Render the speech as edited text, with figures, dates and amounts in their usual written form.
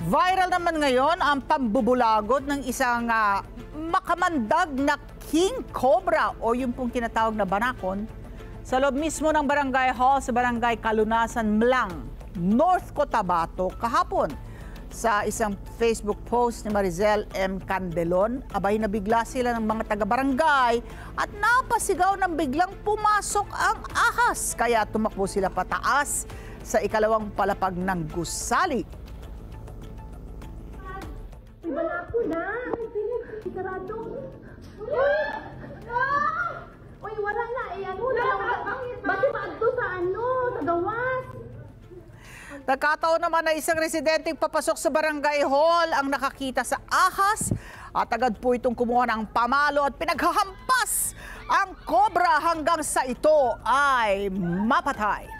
Viral naman ngayon ang pambubulagod ng isang makamandag na king cobra o yung pong tinatawag na banakon sa loob mismo ng barangay hall sa barangay Kalunasan, Mlang, North Cotabato kahapon. Sa isang Facebook post ni Marizel M. Candelon, abay nabigla sila ng mga taga-barangay at napasigaw ng biglang pumasok ang ahas. Kaya tumakbo sila pataas sa ikalawang palapag ng gusali. Balako na! Sarado! Uy, wala na! Bati maadto sa sa gawas! Nagkataon naman na isang residenteng papasok sa barangay hall ang nakakita sa ahas at agad po itong kumuha ng pamalo at pinaghahampas ang cobra hanggang sa ito ay mapatay.